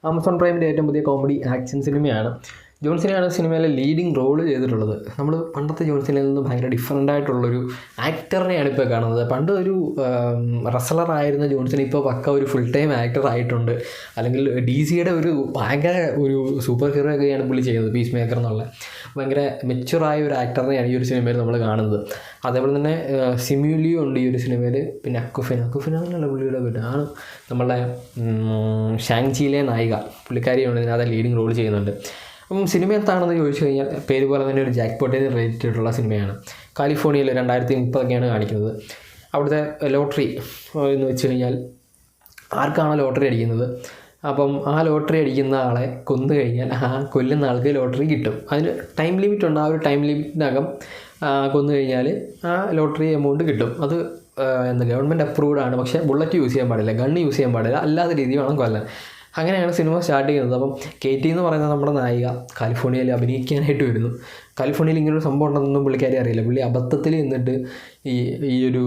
Amazon പ്രൈമിൻ്റെ ഏറ്റവും പുതിയ comedy action സിനിമയാണ്. ജോൺ സിനയാണ് സിനിമയിലെ ലീഡിങ് റോൾ ചെയ്തിട്ടുള്ളത്. നമ്മൾ പണ്ടത്തെ ജോൺ സിനയിൽ നിന്ന് ഭയങ്കര ഡിഫറൻ്റ് ആയിട്ടുള്ളൊരു ആക്ടറിനെയാണ് ഇപ്പോൾ കാണുന്നത്. പണ്ട് ഒരു റെസ്ലറായിരുന്ന ജോൺ സിന ഇപ്പോൾ പക്ക ഒരു ഫുൾ ടൈം ആക്ടർ ആയിട്ടുണ്ട്. അല്ലെങ്കിൽ DC-യുടെ ഒരു ഭയങ്കര ഒരു സൂപ്പർ ഹീറോ ഒക്കെയാണ് പുള്ളി ചെയ്യുന്നത്. പീസ് മേക്കർ എന്നുള്ള ഭയങ്കര മെച്ചുറായ ഒരു ആക്ടറിനെയാണ് ഈ ഒരു സിനിമയിൽ നമ്മൾ കാണുന്നത്. അതേപോലെ തന്നെ സിമ്യൂലിയോ ഉണ്ട് ഈ ഒരു സിനിമയിൽ. പിന്നെ അക്കുഫിനാണല്ലോ പുള്ളിയുടെ പേരാണ് നമ്മളുടെ ഷാങ്ചിയിലെ നായിക, പുള്ളിക്കാരിയാണ് ഇതിനകത്ത് ലീഡിങ് റോൾ ചെയ്യുന്നുണ്ട്. അപ്പം സിനിമ എന്താണെന്ന് ചോദിച്ചു കഴിഞ്ഞാൽ പേര് പോലെ തന്നെ ഒരു ജാക്ക് പോട്ടിന് റിലേറ്റഡ് ആയിട്ടുള്ള സിനിമയാണ്. കാലിഫോർണിയയിൽ 2030 കാണിക്കുന്നത്. അവിടുത്തെ ലോട്ടറി എന്ന് വെച്ച് കഴിഞ്ഞാൽ ആർക്കാണോ ലോട്ടറി അടിക്കുന്നത്, അപ്പം ആ ലോട്ടറി അടിക്കുന്ന ആളെ കൊന്നു കഴിഞ്ഞാൽ ആ കൊല്ലുന്ന ആൾക്ക് ലോട്ടറി കിട്ടും. അതിന് ടൈം ലിമിറ്റ് ഉണ്ട്. ആ ഒരു ടൈം ലിമിറ്റിനകം കൊന്നു കഴിഞ്ഞാൽ ആ ലോട്ടറി എമൗണ്ട് കിട്ടും. അത് ഗവൺമെൻറ് അപ്രൂവ്ഡ് ആണ്. പക്ഷേ ബുള്ളറ്റ് യൂസ് ചെയ്യാൻ പാടില്ല, ഗണ്ണ് യൂസ് ചെയ്യാൻ പാടില്ല, അല്ലാത്ത രീതി വേണം കൊല്ലാൻ. അങ്ങനെയാണ് സിനിമ സ്റ്റാർട്ട് ചെയ്യുന്നത്. അപ്പം കേറ്റി എന്ന് പറയുന്നത് നമ്മുടെ നായിക കാലിഫോർണിയയിൽ അഭിനയിക്കാനായിട്ട് വരുന്നു. കാലിഫോർണിയയിൽ ഇങ്ങനൊരു സംഭവം ഉണ്ടെന്നൊന്നും പുള്ളിക്കാരി അറിയില്ല. പുള്ളി അബദ്ധത്തിൽ നിന്നിട്ട് ഈ ഒരു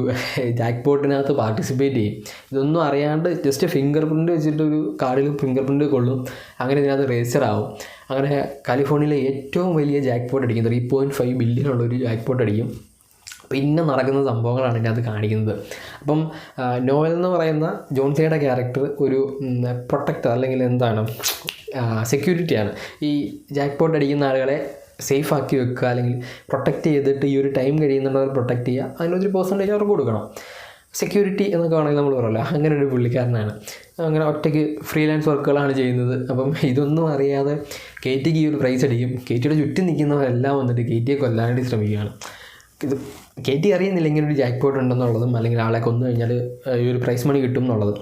ജാക്ക് പോട്ടിനകത്ത് പാർട്ടിസിപ്പേറ്റ് ചെയ്യും. ഇതൊന്നും അറിയാണ്ട് ജസ്റ്റ് ഫിംഗർ പ്രിൻ്റ് വെച്ചിട്ട് ഒരു കാർഡിൽ ഫിംഗർ പ്രിൻ്റ് കൊള്ളും. അങ്ങനെ ഇതിനകത്ത് രജിസ്റ്ററാവും. അങ്ങനെ കാലിഫോർണിയയിലെ ഏറ്റവും വലിയ ജാക്ക് പോട്ട് അടിക്കും. 3.5 ബില്യൺ ഉള്ളൊരു ജാക്ക് പോട്ട് അടിക്കും. പിന്നെ നടക്കുന്ന സംഭവങ്ങളാണ് ഇതിനകത്ത് കാണിക്കുന്നത്. അപ്പം നോവൽ എന്ന് പറയുന്ന ജോൺ സിനയുടെ ക്യാരക്ടർ ഒരു പ്രൊട്ടക്ടർ അല്ലെങ്കിൽ എന്താണ് സെക്യൂരിറ്റിയാണ്. ഈ ജാക്ക് പോട്ട് അടിക്കുന്ന ആളുകളെ സേഫ് ആക്കി വെക്കുക, അല്ലെങ്കിൽ പ്രൊട്ടക്റ്റ് ചെയ്തിട്ട് ഈ ഒരു ടൈം കഴിയുന്നുള്ളവർ പ്രൊട്ടക്റ്റ് ചെയ്യുക, അതിനൊരു പെർസെൻറ്റേജ് അവർക്ക് കൊടുക്കണം. സെക്യൂരിറ്റി എന്നൊക്കെ വേണമെങ്കിൽ നമ്മൾ പറയല്ലോ, അങ്ങനെ ഒരു പുള്ളിക്കാരനാണ്. അങ്ങനെ ഒറ്റയ്ക്ക് ഫ്രീലാൻസ് വർക്കുകളാണ് ചെയ്യുന്നത്. അപ്പം ഇതൊന്നും അറിയാതെ കേറ്റിക്ക് ഈ ഒരു പ്രൈസ് അടിക്കും. കേറ്റിയുടെ ചുറ്റും നിൽക്കുന്നവരെല്ലാം വന്നിട്ട് കേറ്റിയെ കൊല്ലാനായിട്ട് ശ്രമിക്കുകയാണ്. ഇത് കേറ്റി അറിയുന്നില്ല ഇങ്ങനെ ഒരു ജാക്ക് പോട്ട് ഉണ്ടെന്നുള്ളതും, അല്ലെങ്കിൽ ആളെ കൊന്നു കഴിഞ്ഞാൽ ഈ ഒരു പ്രൈസ് മണി കിട്ടും എന്നുള്ളതും.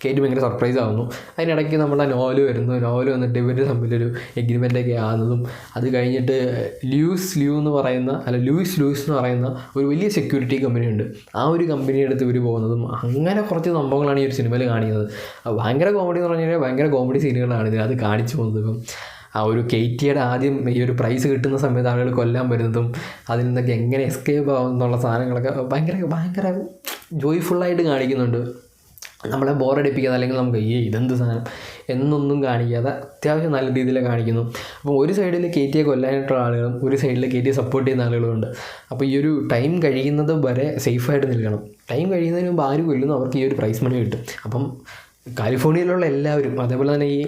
കേറ്റി ഭയങ്കര സർപ്രൈസ് ആവുന്നു. അതിനിടയ്ക്ക് നമ്മുടെ നോവൽ വരുന്നു. നോവൽ വന്നിട്ട് ഇവർ തമ്മിലൊരു എഗ്രിമെൻ്റൊക്കെ ആകുന്നതും, അത് കഴിഞ്ഞിട്ട് ലൂയിസ് എന്ന് പറയുന്ന ഒരു വലിയ സെക്യൂരിറ്റി കമ്പനിയുണ്ട്. ആ ഒരു കമ്പനിയുടെ അടുത്ത് ഇവർ പോകുന്നതും, അങ്ങനെ കുറച്ച് സംഭവങ്ങളാണ് ഈ ഒരു സിനിമയിൽ കാണിക്കുന്നത്. ഭയങ്കര കോമഡി എന്ന് പറഞ്ഞു കഴിഞ്ഞാൽ ഭയങ്കര കോമഡി സീനുകളാണ് ഇതിനകത്ത് കാണിച്ചു പോകുന്നത്. ഇപ്പം ആ ഒരു കേറ്റിയുടെ ആദ്യം ഈ ഒരു പ്രൈസ് കിട്ടുന്ന സമയത്ത് ആളുകൾ കൊല്ലാൻ വരുന്നതും, അതിൽ നിന്നൊക്കെ എങ്ങനെ എസ്കേപ്പ് ആവും എന്നുള്ള സാധനങ്ങളൊക്കെ ഭയങ്കര ജോയ്ഫുള്ളായിട്ട് കാണിക്കുന്നുണ്ട്. നമ്മളെ ബോറടിപ്പിക്കാതെ, അല്ലെങ്കിൽ നമുക്ക് ഇതെന്ത് സാധനം എന്നൊന്നും കാണിക്കാതെ അത്യാവശ്യം നല്ല രീതിയിൽ കാണിക്കുന്നു. അപ്പോൾ ഒരു സൈഡിൽ കേറ്റിയെ കൊല്ലാനായിട്ടുള്ള ആളുകളും ഒരു സൈഡിൽ കേറ്റിയെ സപ്പോർട്ട് ചെയ്യുന്ന ആളുകളുമുണ്ട്. അപ്പോൾ ഈ ഒരു ടൈം കഴിയുന്നത് വരെ സേഫായിട്ട് നിൽക്കണം. ടൈം കഴിയുന്നതിന് മുമ്പ് ആര് കൊല്ലുന്നു അവർക്ക് ഈ ഒരു പ്രൈസ് മണി കിട്ടും. അപ്പം കാലിഫോർണിയയിലുള്ള എല്ലാവരും, അതേപോലെ തന്നെ ഈ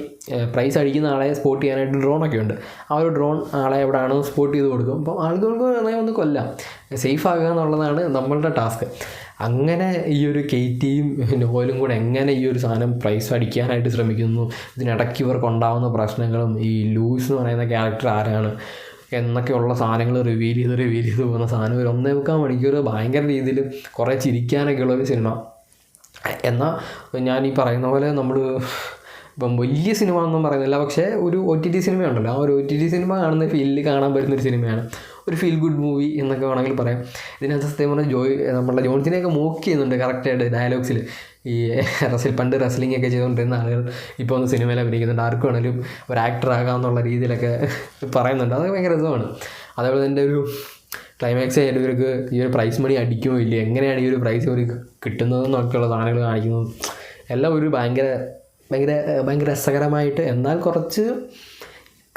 പ്രൈസ് അടിക്കുന്ന ആളെ സ്പോട്ട് ചെയ്യാനായിട്ട് ഡ്രോണൊക്കെ ഉണ്ട്. ആ ഒരു ഡ്രോൺ ആളെ എവിടെയാണോ സ്പോട്ട് ചെയ്ത് കൊടുക്കും. അപ്പോൾ ആളുകൾക്ക് വേണമെങ്കിൽ ഒന്ന് കൊല്ലാം, സേഫ് ആകുക എന്നുള്ളതാണ് നമ്മളുടെ ടാസ്ക്. അങ്ങനെ ഈ ഒരു കേറ്റിയും നോവലും കൂടെ എങ്ങനെ ഈ ഒരു സാധനം പ്രൈസ് അടിക്കാനായിട്ട് ശ്രമിക്കുന്നു, ഇതിനിടയ്ക്ക് ഇവർക്ക് ഉണ്ടാകുന്ന പ്രശ്നങ്ങളും, ഈ ലൂയിസ് എന്ന് പറയുന്ന ക്യാരക്ടർ ആരാണ് എന്നൊക്കെയുള്ള സാധനങ്ങൾ റിവീൽ ചെയ്ത് പോകുന്ന സാധനം ഒരു 1.25 മണിക്കൂർ ഭയങ്കര രീതിയിൽ കുറേ ചിരിക്കാനൊക്കെ ഉള്ളൊരു സിനിമ. എന്നാൽ ഞാൻ ഈ പറയുന്ന പോലെ നമ്മൾ ഇപ്പം വലിയ സിനിമ ഒന്നും പറയുന്നില്ല, പക്ഷേ ഒരു OTT സിനിമ ഉണ്ടല്ലോ, ആ ഒരു OTT സിനിമ കാണുന്ന ഫീലിൽ കാണാൻ പറ്റുന്നൊരു സിനിമയാണ്. ഒരു ഫീൽ ഗുഡ് മൂവി എന്നൊക്കെ വേണമെങ്കിൽ പറയാം. ഇതിനകത്ത് സത്യം പറഞ്ഞാൽ നമ്മളുടെ ജോൺ സിനയൊക്കെ മോക്ക് ചെയ്യുന്നുണ്ട് കറക്റ്റായിട്ട് ഡയലോഗ്സിൽ. ഈ പണ്ട് റെസ്ലിംഗ് ഒക്കെ ചെയ്തുകൊണ്ടിരുന്ന ആളുകൾ ഇപ്പോൾ ഒന്ന് സിനിമയിൽ അഭിനയിക്കുന്നുണ്ട്. ആർക്ക് വേണമെങ്കിലും ഒരു ആക്ടർ ആകാമെന്നുള്ള രീതിയിലൊക്കെ പറയുന്നുണ്ട്. അതൊക്കെ ഭയങ്കര രസമാണ്. അതേപോലെ തന്നെ ഒരു ക്ലൈമാക്സ് ആയിട്ട് ഇവർക്ക് ഈ ഒരു പ്രൈസ് മണി അടിക്കുമോ ഇല്ല, എങ്ങനെയാണ് ഈ ഒരു പ്രൈസ് ഇവർക്ക് കിട്ടുന്നതെന്നൊക്കെയുള്ള സാധനങ്ങൾ കാണിക്കുന്നത്. എല്ലാം ഒരു ഭയങ്കര രസകരമായിട്ട്, എന്നാൽ കുറച്ച്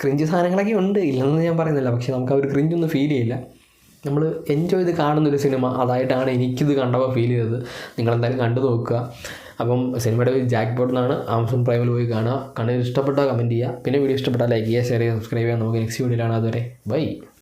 ക്രിഞ്ച് സാധനങ്ങളൊക്കെ ഉണ്ട്, ഇല്ലെന്ന് ഞാൻ പറയുന്നില്ല. പക്ഷേ നമുക്ക് ആ ഒരു ക്രിഞ്ചൊന്നും ഫീൽ ചെയ്യില്ല. നമ്മൾ എൻജോയ് ചെയ്ത് കാണുന്നൊരു സിനിമ, അതായിട്ടാണ് എനിക്കിത് കണ്ടപ്പോൾ ഫീൽ ചെയ്തത്. നിങ്ങളെന്തായാലും കണ്ടു നോക്കുക. അപ്പം സിനിമയുടെ ജാക്ക് പോട്ട് എന്നാണ്. ആമസോൺ പ്രൈമിൽ പോയി കാണുക. കണ്ടിട്ട് ഇഷ്ടപ്പെട്ടാൽ കമൻറ്റ് ചെയ്യുക. പിന്നെ വീഡിയോ ഇഷ്ടപ്പെട്ടാൽ ലൈക്ക് ചെയ്യുക, ഷെയർ ചെയ്യുക, സബ്സ്ക്രൈബ് ചെയ്യുക. നമുക്ക് നെക്സ്റ്റ് വീഡിയോയിലാണ്. അതുവരെ ബൈ.